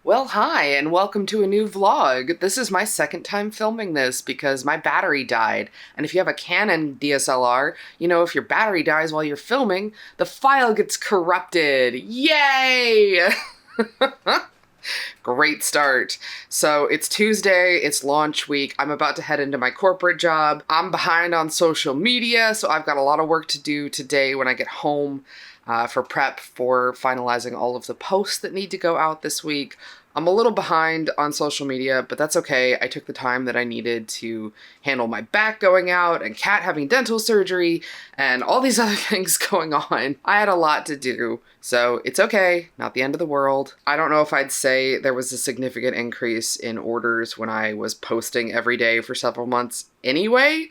Well, hi, and welcome to a new vlog. This is my second time filming this because my battery died. And if you have a Canon DSLR, you know if your battery dies while you're filming, the file gets corrupted. Yay! Great start. So it's Tuesday, it's launch week. I'm about to head into my corporate job. I'm behind on social media, so I've got a lot of work to do today when I get home for prep for finalizing all of the posts that need to go out this week. I'm a little behind on social media, but that's okay. I took the time that I needed to handle my back going out and Kat having dental surgery and all these other things going on. I had a lot to do, so it's okay. Not the end of the world. I don't know if I'd say there was a significant increase in orders when I was posting every day for several months anyway.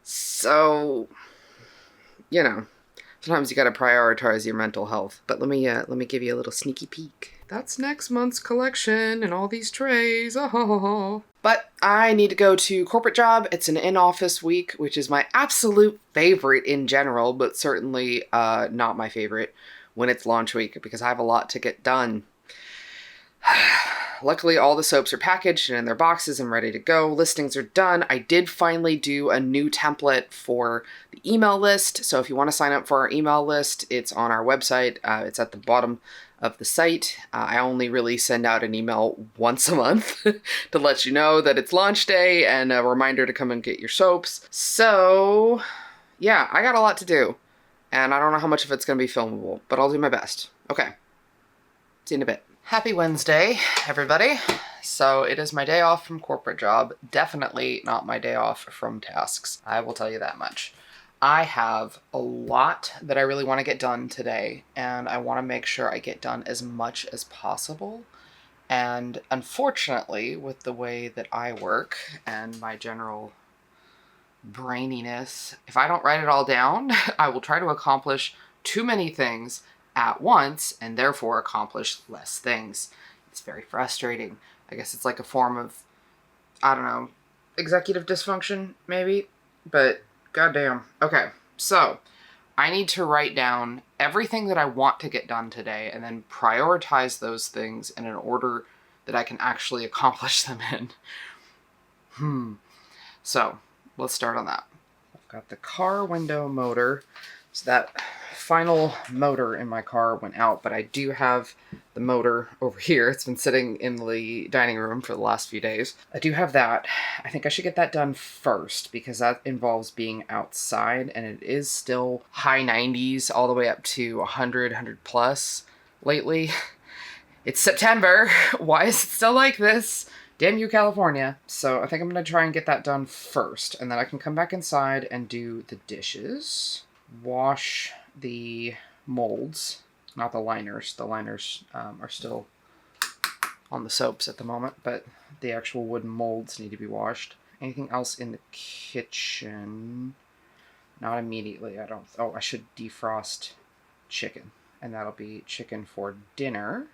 So, you know, sometimes you gotta prioritize your mental health. But let me give you a little sneaky peek. That's next month's collection and all these trays. Oh. But I need to go to corporate job. It's an in-office week, which is my absolute favorite in general, but certainly not my favorite when it's launch week because I have a lot to get done. Luckily, all the soaps are packaged and in their boxes and ready to go. Listings are done. I did finally do a new template for the email list. So if you want to sign up for our email list, it's on our website. It's at the bottom of the site. I only really send out an email once a month to let you know that it's launch day and a reminder to come and get your soaps. So yeah, I got a lot to do and I don't know how much of it's going to be filmable, but I'll do my best. Okay. See you in a bit. Happy Wednesday, everybody. So it is my day off from corporate job. Definitely not my day off from tasks. I will tell you that much. I have a lot that I really want to get done today, and I want to make sure I get done as much as possible. And unfortunately, with the way that I work and my general braininess, if I don't write it all down, I will try to accomplish too many things at once and therefore accomplish less things. It's very frustrating. I guess it's like a form of, I don't know, executive dysfunction, maybe, but goddamn. Okay, so I need to write down everything that I want to get done today and then prioritize those things in an order that I can actually accomplish them in. So let's start on that. I've got the car window motor. So that final motor in my car went out, but I do have the motor over here. It's been sitting in the dining room for the last few days. I do have that. I think I should get that done first because that involves being outside and it is still high 90s all the way up to 100 plus lately. It's September. Why is it still like this? Damn you, California. So I think I'm going to try and get that done first and then I can come back inside and do the dishes. Wash the molds, not the liners. The liners are still on the soaps at the moment, but the actual wooden molds need to be washed. Anything else in the kitchen? Not immediately, I don't. Oh, I should defrost chicken, and that'll be chicken for dinner,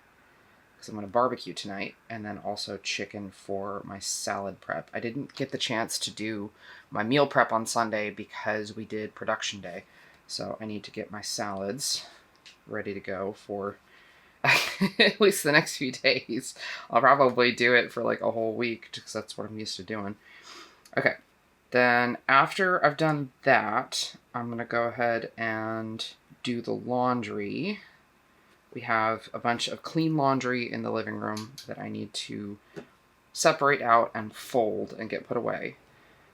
because I'm going to barbecue tonight, and then also chicken for my salad prep. I didn't get the chance to do my meal prep on Sunday because we did production day. So I need to get my salads ready to go for at least the next few days. I'll probably do it for like a whole week because that's what I'm used to doing. Okay, then after I've done that, I'm going to go ahead and do the laundry. We have a bunch of clean laundry in the living room that I need to separate out and fold and get put away.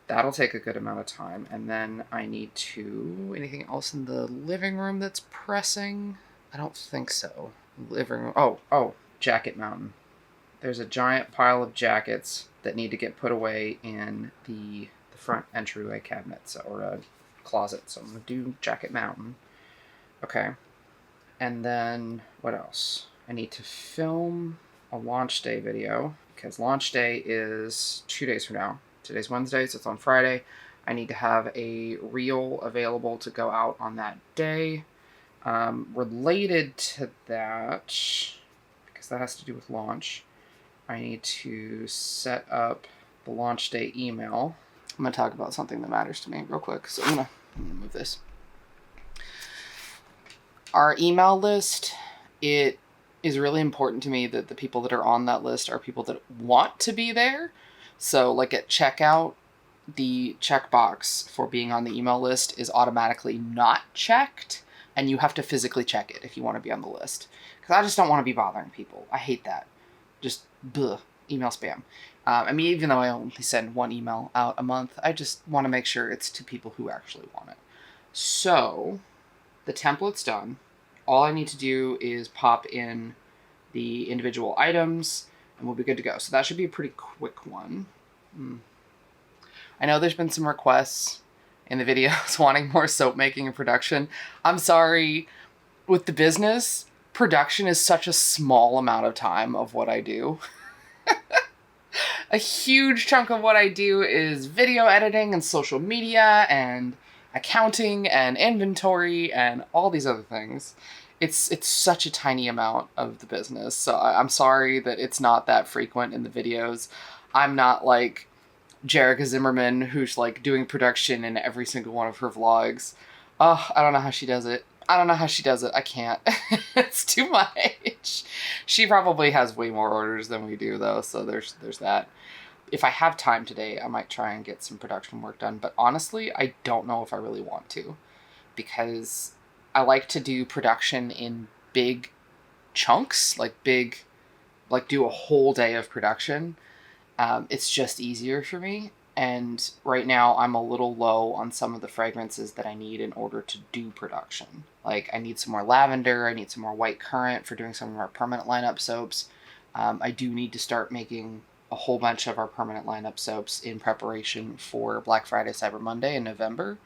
That'll take a good amount of time. And then I need to... Anything else in the living room that's pressing? I don't think so. Living room... Oh, jacket mountain. There's a giant pile of jackets that need to get put away in the front entryway cabinets or a closet. So I'm going to do jacket mountain. Okay. And then what else? I need to film a launch day video because launch day is 2 days from now. Today's Wednesday, so it's on Friday. I need to have a reel available to go out on that day. Related to that, because that has to do with launch, I need to set up the launch day email. I'm going to talk about something that matters to me real quick, so I'm going to move this. Our email list, it is really important to me that the people that are on that list are people that want to be there. So like at checkout, the checkbox for being on the email list is automatically not checked, and you have to physically check it if you want to be on the list. Because I just don't want to be bothering people. I hate that. Just email spam. I mean, even though I only send one email out a month, I just want to make sure it's to people who actually want it. So the template's done. All I need to do is pop in the individual items and we'll be good to go. So that should be a pretty quick one. I know there's been some requests in the videos wanting more soap making and production. I'm sorry, with the business, production is such a small amount of time of what I do. A huge chunk of what I do is video editing and social media and accounting and inventory and all these other things. It's such a tiny amount of the business. So I'm sorry that it's not that frequent in the videos. I'm not like Jerrica Zimmerman, who's like doing production in every single one of her vlogs. Oh, I don't know how she does it. I can't. It's too much. She probably has way more orders than we do though, so there's that. If I have time today, I might try and get some production work done, but honestly, I don't know if I really want to, because I like to do production in big chunks, like do a whole day of production. It's just easier for me. And right now I'm a little low on some of the fragrances that I need in order to do production. Like I need some more lavender. I need some more white currant for doing some of our permanent lineup soaps. I do need to start making a whole bunch of our permanent lineup soaps in preparation for Black Friday, Cyber Monday in November.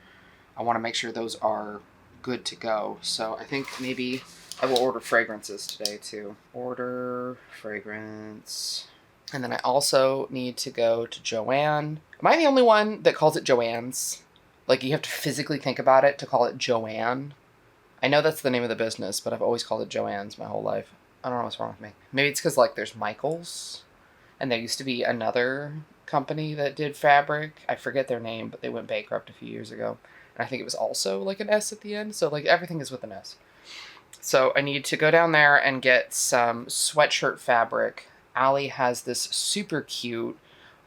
I want to make sure those are good to go. So I think maybe I will order fragrances today too. Order fragrance. And then I also need to go to Joanne. Am I the only one that calls it Joanne's? Like you have to physically think about it to call it Joanne. I know that's the name of the business, but I've always called it Joanne's my whole life. I don't know what's wrong with me. Maybe it's because like there's Michael's. And there used to be another company that did fabric. I forget their name, but they went bankrupt a few years ago. And I think it was also like an S at the end. So like everything is with an S. So I need to go down there and get some sweatshirt fabric. Allie has this super cute,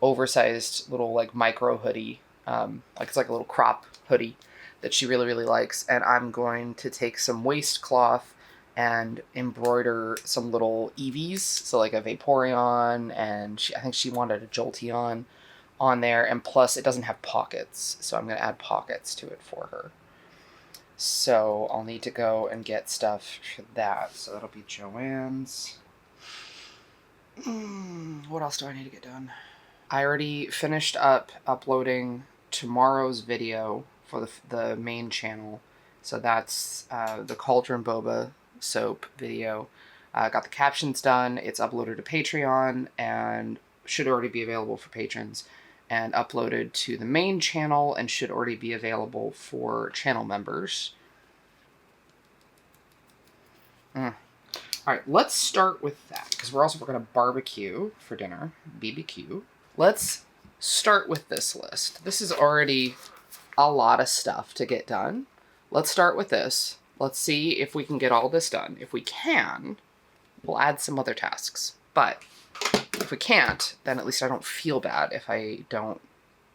oversized little like micro hoodie. Like it's like a little crop hoodie that she really, really likes. And I'm going to take some waistcloth and embroider some little Eevees, so like a Vaporeon, and I think she wanted a Jolteon on there, and plus it doesn't have pockets, so I'm going to add pockets to it for her. So I'll need to go and get stuff for that, so that'll be Joanne's. What else do I need to get done? I already finished up uploading tomorrow's video for the main channel, so that's the Cauldron Boba soap video. Got the captions done. It's uploaded to Patreon and should already be available for patrons, and uploaded to the main channel and should already be available for channel members. All right, let's start with that because we're going to barbecue for dinner. BBQ. Let's start with this list. This is already a lot of stuff to get done. Let's start with this. Let's see if we can get all this done. If we can, we'll add some other tasks. But if we can't, then at least I don't feel bad if I don't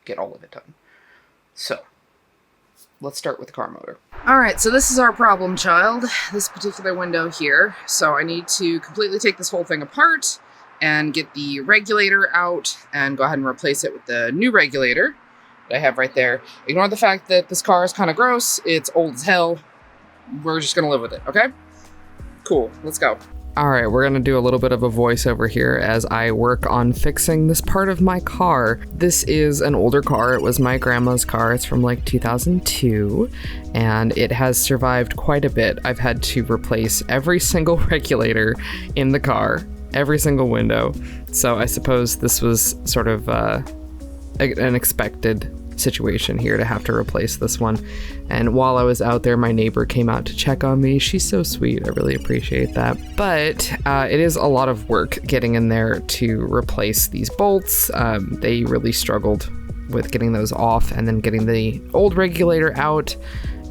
get all of it done. So let's start with the car motor. All right, so this is our problem child, this particular window here. So I need to completely take this whole thing apart and get the regulator out and go ahead and replace it with the new regulator that I have right there. Ignore the fact that this car is kind of gross. It's old as hell. We're just gonna live with it, okay? Cool, let's go. All right, we're gonna do a little bit of a voiceover here as I work on fixing this part of my car. This is an older car. It was my grandma's car. It's from like 2002, and it has survived quite a bit. I've had to replace every single regulator in the car, every single window. So I suppose this was sort of an expected situation here to have to replace this one. And while I was out there, my neighbor came out to check on me. She's so sweet. I really appreciate that. But it is a lot of work getting in there to replace these bolts. They really struggled with getting those off and then getting the old regulator out.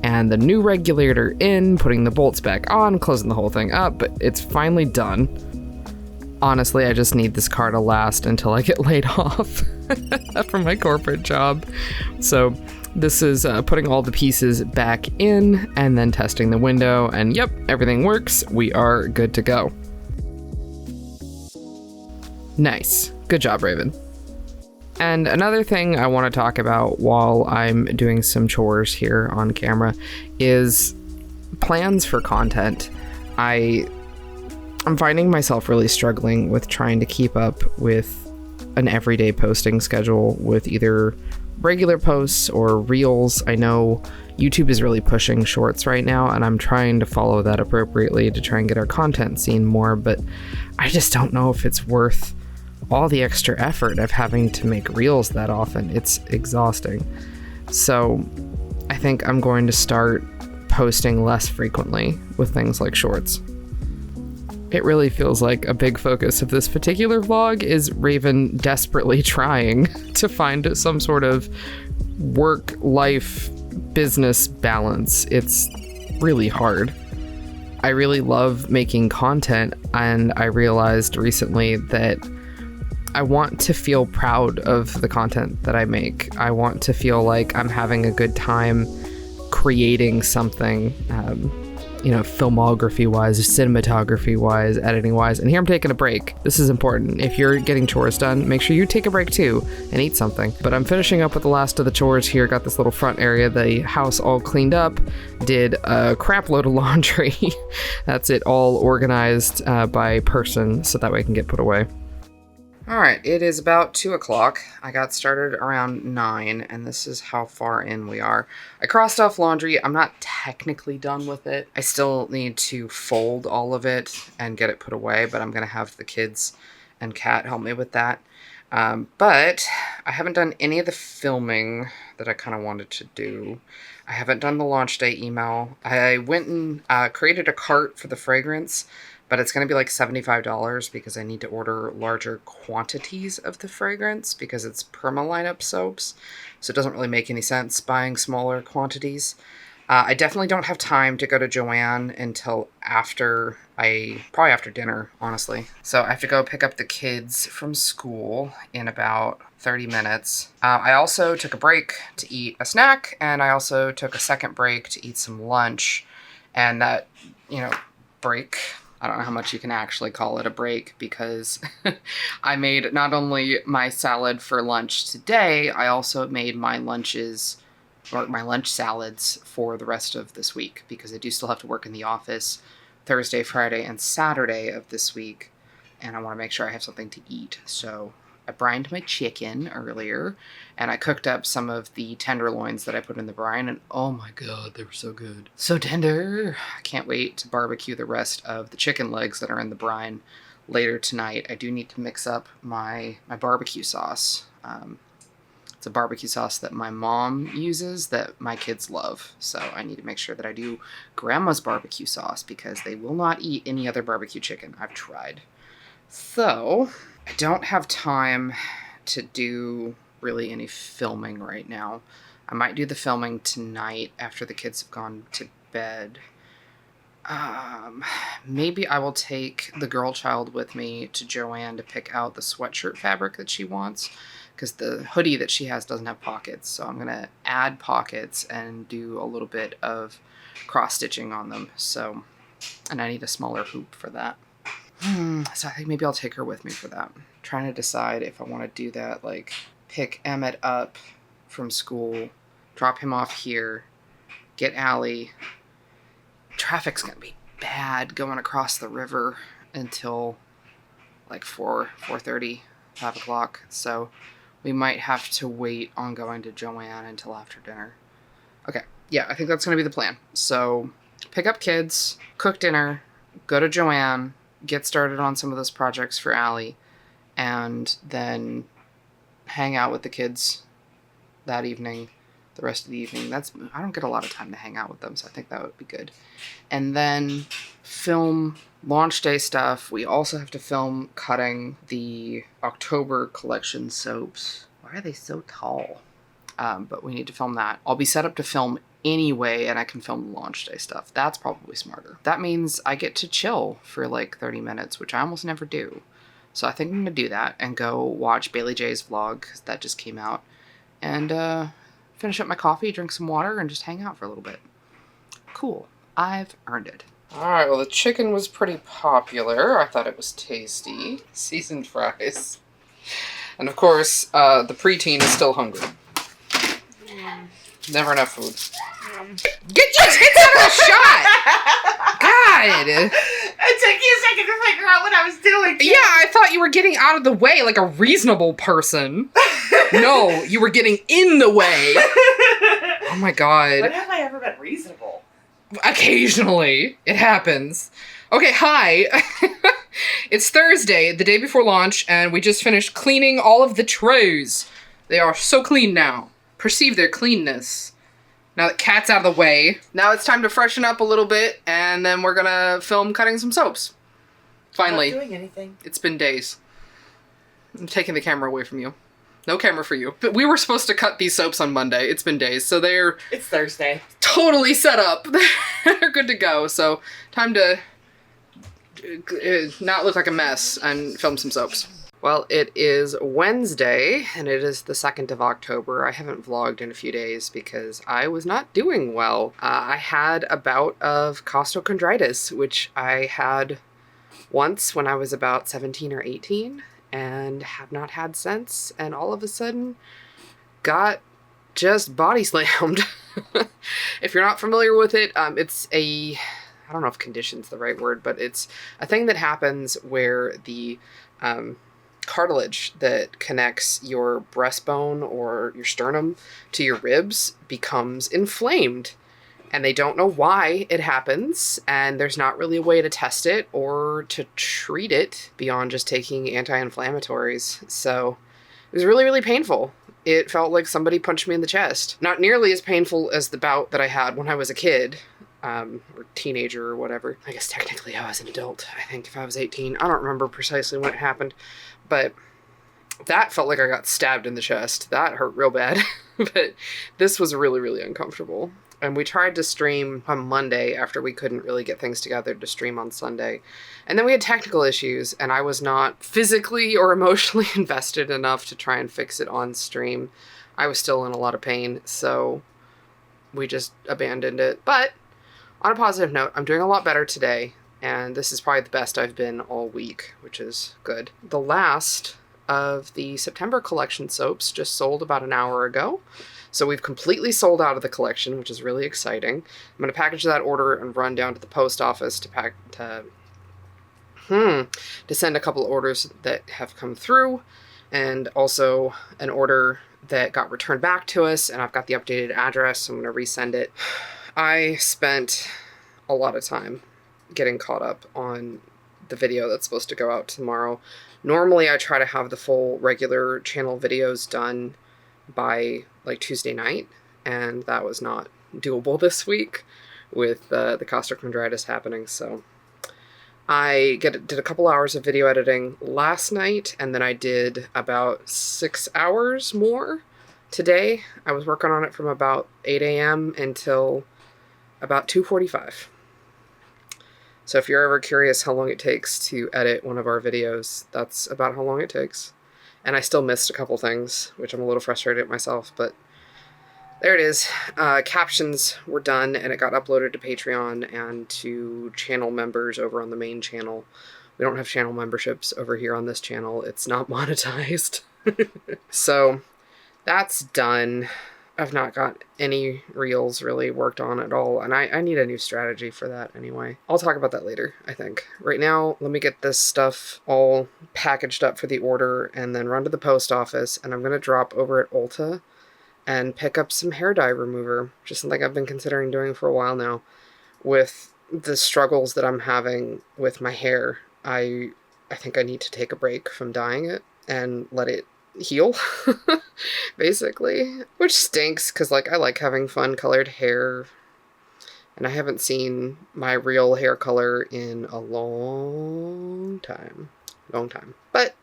and the new regulator in, putting the bolts back on, closing the whole thing up, but it's finally done. Honestly, I just need this car to last until I get laid off from my corporate job. So this is putting all the pieces back in and then testing the window, and yep, everything works. We are good to go. Nice. Good job, Raven. And another thing I want to talk about while I'm doing some chores here on camera is plans for content. I'm finding myself really struggling with trying to keep up with an everyday posting schedule with either regular posts or reels. I know YouTube is really pushing shorts right now, and I'm trying to follow that appropriately to try and get our content seen more, but I just don't know if it's worth all the extra effort of having to make reels that often. It's exhausting. So I think I'm going to start posting less frequently with things like shorts. It really feels like a big focus of this particular vlog is Raven desperately trying to find some sort of work-life business balance. It's really hard. I really love making content, and I realized recently that I want to feel proud of the content that I make. I want to feel like I'm having a good time creating something, filmography-wise, cinematography-wise, editing-wise. And here I'm taking a break. This is important. If you're getting chores done, make sure you take a break too and eat something. But I'm finishing up with the last of the chores here. Got this little front area, the house all cleaned up, did a crap load of laundry. That's it, all organized by person, so that way it can get put away. All right, it is about 2 o'clock. I got started around 9, and this is how far in we are. I crossed off laundry. I'm not technically done with it. I still need to fold all of it and get it put away, but I'm going to have the kids and Kat help me with that. But I haven't done any of the filming that I kind of wanted to do. I haven't done the launch day email. I went and created a cart for the fragrance, but it's going to be like $75 because I need to order larger quantities of the fragrance because it's perma lineup soaps. So it doesn't really make any sense buying smaller quantities. I definitely don't have time to go to Joann until probably after dinner, honestly. So I have to go pick up the kids from school in about 30 minutes. I also took a break to eat a snack, and I also took a second break to eat some lunch. And that, break, I don't know how much you can actually call it a break, because I made not only my salad for lunch today, I also made my lunch salads for the rest of this week, because I do still have to work in the office Thursday, Friday, and Saturday of this week, and I want to make sure I have something to eat. So I brined my chicken earlier, and I cooked up some of the tenderloins that I put in the brine, and oh my god, they were so good. So tender. I can't wait to barbecue the rest of the chicken legs that are in the brine later tonight. I do need to mix up my barbecue sauce. It's a barbecue sauce that my mom uses that my kids love, so I need to make sure that I do grandma's barbecue sauce, because they will not eat any other barbecue chicken. I've tried. So I don't have time to do really any filming right now. I might do the filming tonight after the kids have gone to bed. Maybe I will take the girl child with me to Joann to pick out the sweatshirt fabric that she wants, because the hoodie that she has doesn't have pockets. So I'm going to add pockets and do a little bit of cross-stitching on them. So, and I need a smaller hoop for that. So I think maybe I'll take her with me for that. I'm trying to decide if I want to do that, like pick Emmett up from school, drop him off here, get Allie. Traffic's going to be bad going across the river until like 4:30, 5 o'clock. So we might have to wait on going to Joann until after dinner. Okay, yeah, I think that's going to be the plan. So pick up kids, cook dinner, go to Joann, get started on some of those projects for Allie, and then hang out with the kids that evening, the rest of the evening. I don't get a lot of time to hang out with them, so I think that would be good. And then film launch day stuff. We also have to film cutting the October collection soaps. Why are they so tall? But we need to film that. I'll be set up to film anyway, and I can film the launch day stuff. That's probably smarter. That means I get to chill for like 30 minutes, which I almost never do. So I think I'm going to do that and go watch Bailey J's vlog that just came out and finish up my coffee, drink some water, and just hang out for a little bit. Cool. I've earned it. Alright, well the chicken was pretty popular. I thought it was tasty. Seasoned fries. And of course, the preteen is still hungry. Never enough food. Get your tits out of the shot! God! It took you a second to figure out what I was doing. Yeah, I thought you were getting out of the way like a reasonable person. No, you were getting in the way. Oh my god. When have I ever been reasonable? Occasionally. It happens. Okay, hi. It's Thursday, the day before launch, and we just finished cleaning all of the trays. They are so clean now. Perceive their cleanness. Now that Kat's out of the way, now it's time to freshen up a little bit, and then we're gonna film cutting some soaps. Finally. I'm not doing anything. It's been days. I'm taking the camera away from you. No camera for you. But we were supposed to cut these soaps on Monday. It's been days, so they're... It's Thursday. Totally set up. They're good to go, so time to not look like a mess and film some soaps. Well, it is Wednesday, and it is the 2nd of October. I haven't vlogged in a few days because I was not doing well. I had a bout of costochondritis, which I had once when I was about 17 or 18, and have not had since, and all of a sudden got just body slammed. If you're not familiar with it, it's a... I don't know if condition's the right word, but it's a thing that happens where the cartilage that connects your breastbone or your sternum to your ribs becomes inflamed. And they don't know why it happens, and there's not really a way to test it or to treat it beyond just taking anti-inflammatories. So it was really, really painful. It felt like somebody punched me in the chest. Not nearly as painful as the bout that I had when I was a kid. Or teenager or whatever. I guess technically I was an adult, I think, if I was 18. I don't remember precisely when it happened, but that felt like I got stabbed in the chest. That hurt real bad, but this was really, really uncomfortable. And we tried to stream on Monday after we couldn't really get things together to stream on Sunday. And then we had technical issues, and I was not physically or emotionally invested enough to try and fix it on stream. I was still in a lot of pain, so we just abandoned it. But on a positive note, I'm doing a lot better today, and this is probably the best I've been all week, which is good. The last of the September collection soaps just sold about an hour ago, so we've completely sold out of the collection, which is really exciting. I'm going to package that order and run down to the post office to send a couple of orders that have come through, and also an order that got returned back to us, and I've got the updated address, so I'm going to resend it. I spent a lot of time getting caught up on the video that's supposed to go out tomorrow. Normally I try to have the full regular channel videos done by like Tuesday night, and that was not doable this week with the costochondritis happening, so I did a couple hours of video editing last night, and then I did about 6 hours more today. I was working on it from about 8 a.m. until about 2:45. So if you're ever curious how long it takes to edit one of our videos, that's about how long it takes. And I still missed a couple things, which I'm a little frustrated at myself, but there it is. Captions were done, and it got uploaded to Patreon and to channel members over on the main channel. We don't have channel memberships over here on this channel. It's not monetized. So that's done. I've not got any reels really worked on at all, and I need a new strategy for that anyway. I'll talk about that later, I think. Right now, let me get this stuff all packaged up for the order and then run to the post office, and I'm going to drop over at Ulta and pick up some hair dye remover, which is something I've been considering doing for a while now. With the struggles that I'm having with my hair, I think I need to take a break from dyeing it and let it heal, basically, which stinks because like I like having fun colored hair, and I haven't seen my real hair color in a long time, but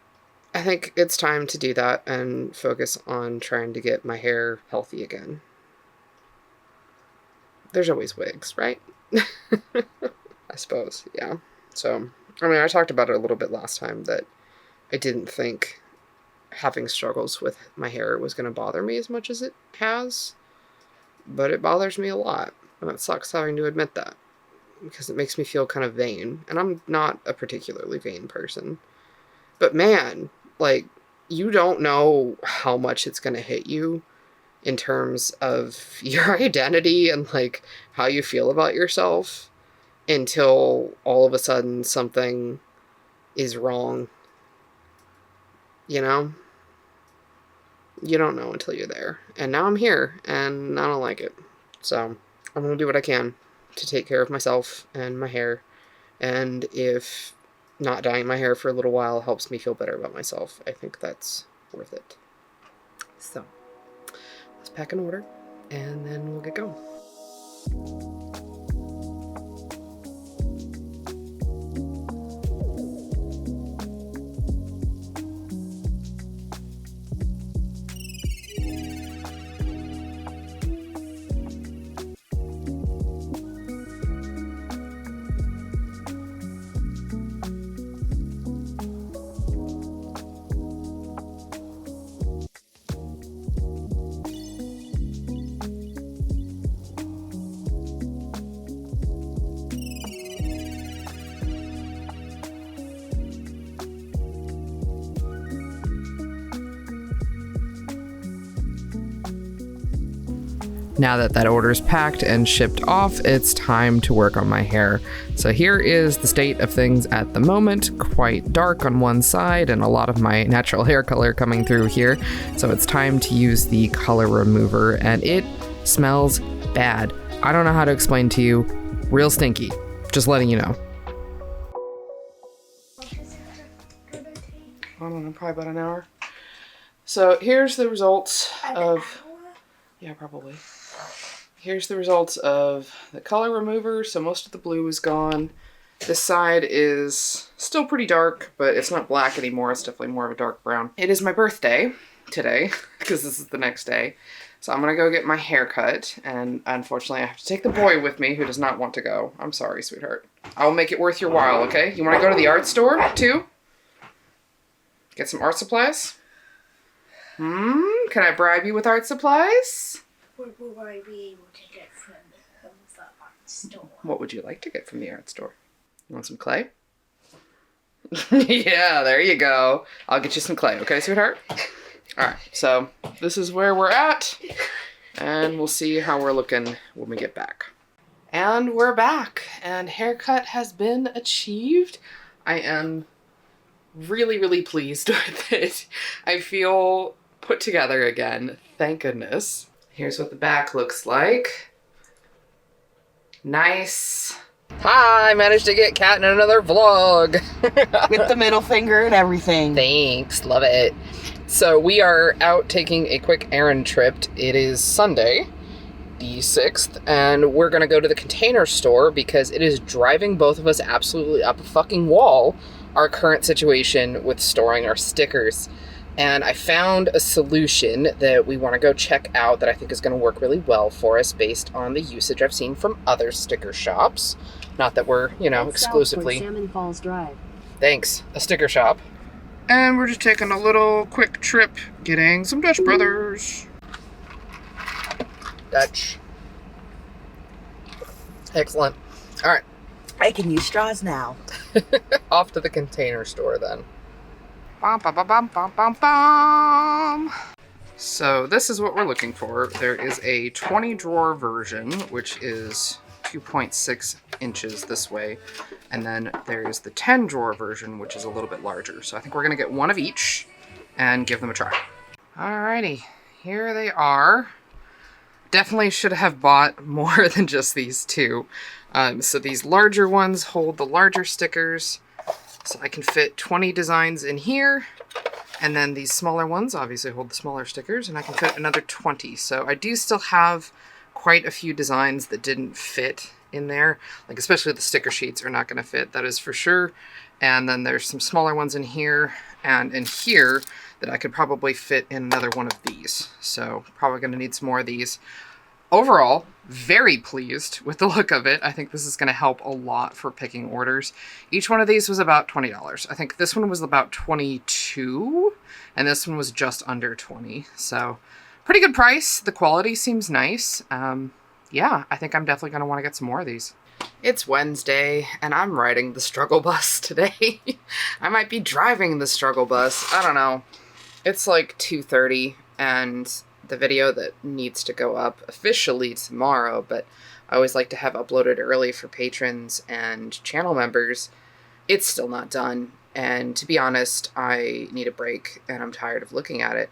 I think it's time to do that and focus on trying to get my hair healthy again. there's always wigs, right? I suppose, yeah. So, I mean, I talked about it a little bit last time that I didn't think having struggles with my hair was going to bother me as much as it has, but it bothers me a lot, and it sucks having to admit that, because it makes me feel kind of vain, and I'm not a particularly vain person. But man, like, you don't know how much it's going to hit you in terms of your identity and, like, how you feel about yourself until all of a sudden something is wrong. You know? You don't know until you're there. And now I'm here, and I don't like it. So, I'm going to do what I can to take care of myself and my hair. And if not dyeing my hair for a little while helps me feel better about myself, I think that's worth it. So, let's pack an order, and then we'll get going. Now that that order is packed and shipped off, it's time to work on my hair. So here is the state of things at the moment. Quite dark on one side and a lot of my natural hair color coming through here. So it's time to use the color remover, and it smells bad. I don't know how to explain to you. Real stinky. Just letting you know. I don't know, probably about an hour. So here's the results of... Yeah, probably. Here's the results of the color remover. So most of the blue is gone. This side is still pretty dark, but it's not black anymore. It's definitely more of a dark brown. It is my birthday today, because this is the next day. So I'm gonna go get my hair cut, and unfortunately I have to take the boy with me who does not want to go. I'm sorry, sweetheart. I will make it worth your while, okay? You wanna go to the art store, too? Get some art supplies? Can I bribe you with art supplies? What will I be able to get from the art store? What would you like to get from the art store? You want some clay? Yeah, there you go. I'll get you some clay, okay, sweetheart? Alright, so this is where we're at, and we'll see how we're looking when we get back. And we're back, and haircut has been achieved. I am really, really pleased with it. I feel put together again, thank goodness. Here's what the back looks like. Nice. Hi, I managed to get Kat in another vlog. With the middle finger and everything. Thanks, love it. So we are out taking a quick errand trip. It is Sunday, the 6th, and we're gonna go to the Container Store because it is driving both of us absolutely up a fucking wall, our current situation with storing our stickers. And I found a solution that we want to go check out that I think is going to work really well for us based on the usage I've seen from other sticker shops. Not that we're, you know, exclusively... Salmon Falls Drive. Thanks. A sticker shop. And we're just taking a little quick trip getting some Dutch Brothers. Dutch. Excellent. All right. I can use straws now. Off to the Container Store then. Bum, bum, bum, bum, bum, bum, bum. So this is what we're looking for. There is a 20 drawer version, which is 2.6 inches this way. And then there is the 10 drawer version, which is a little bit larger. So I think we're gonna get one of each and give them a try. Alrighty, here they are. Definitely should have bought more than just these two. So these larger ones hold the larger stickers. So I can fit 20 designs in here, and then these smaller ones obviously hold the smaller stickers, and I can fit another 20. So I do still have quite a few designs that didn't fit in there, like especially the sticker sheets are not going to fit, that is for sure. And then there's some smaller ones in here and in here that I could probably fit in another one of these. So probably going to need some more of these. Overall, very pleased with the look of it. I think this is going to help a lot for picking orders. Each one of these was about $20. I think this one was about $22 and this one was just under $20. So pretty good price. The quality seems nice. Yeah, I think I'm definitely going to want to get some more of these. It's Wednesday and I'm riding the struggle bus today. I might be driving the struggle bus. I don't know. It's like 2:30 and the video that needs to go up officially tomorrow, but I always like to have uploaded early for patrons and channel members. It's still not done. And to be honest, I need a break and I'm tired of looking at it.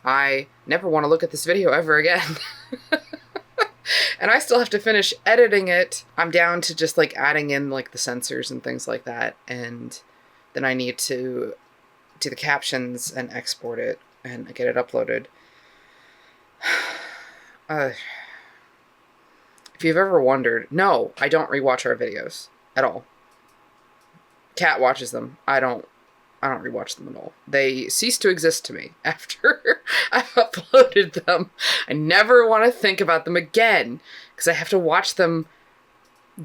I never want to look at this video ever again. And I still have to finish editing it. I'm down to just like adding in like the censors and things like that. And then I need to do the captions and export it and get it uploaded. If you've ever wondered, no, I don't rewatch our videos at all. Kat watches them. I don't rewatch them at all. They cease to exist to me after I've uploaded them. I never want to think about them again because I have to watch them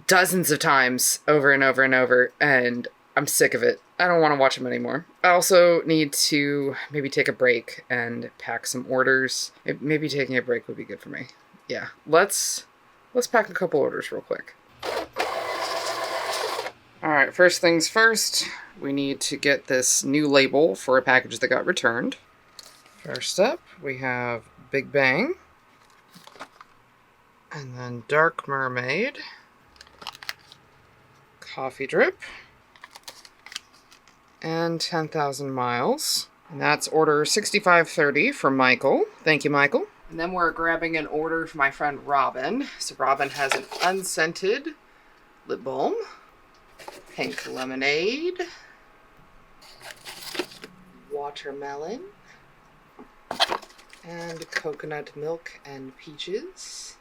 dozens of times over and over and over, and I'm sick of it. I don't want to watch them anymore. I also need to maybe take a break and pack some orders. Maybe taking a break would be good for me. Yeah, let's pack a couple orders real quick. All right, first things first, we need to get this new label for a package that got returned. First up, we have Big Bang, and then Dark Mermaid, Coffee Drip, and 10,000 Miles. And that's order 6530 from Michael. Thank you, Michael. And then we're grabbing an order for my friend Robin. So Robin has an unscented lip balm, pink lemonade, watermelon, and coconut milk and peaches.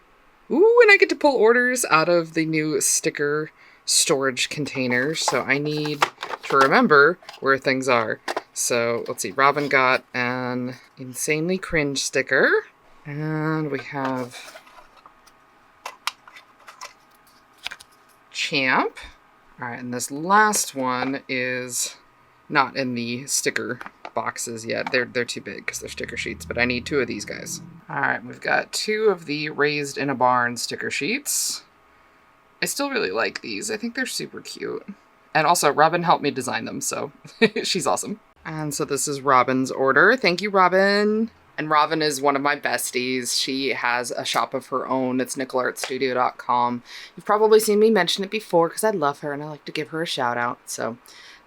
Ooh, and I get to pull orders out of the new sticker storage containers, so I need to remember where things are. So let's see, Robin got an Insanely Cringe sticker, and we have Champ. All right, and this last one is not in the sticker boxes yet. They're too big because they're sticker sheets, but I need 2 of these guys. All right, we've got 2 of the Raised in a Barn sticker sheets. I still really like these. I think they're super cute. And also, Robin helped me design them, so she's awesome. And so this is Robin's order. Thank you, Robin. And Robin is one of my besties. She has a shop of her own. It's nickelartstudio.com. You've probably seen me mention it before because I love her and I like to give her a shout out. So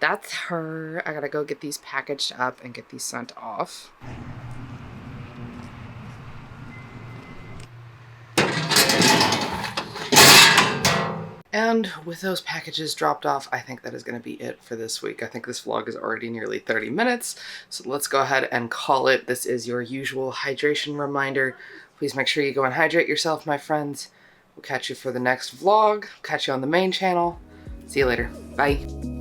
that's her. I gotta go get these packaged up and get these sent off. And with those packages dropped off, I think that is going to be it for this week. I think this vlog is already nearly 30 minutes, so let's go ahead and call it. This is your usual hydration reminder. Please make sure you go and hydrate yourself, my friends. We'll catch you for the next vlog. Catch you on the main channel. See you later. Bye.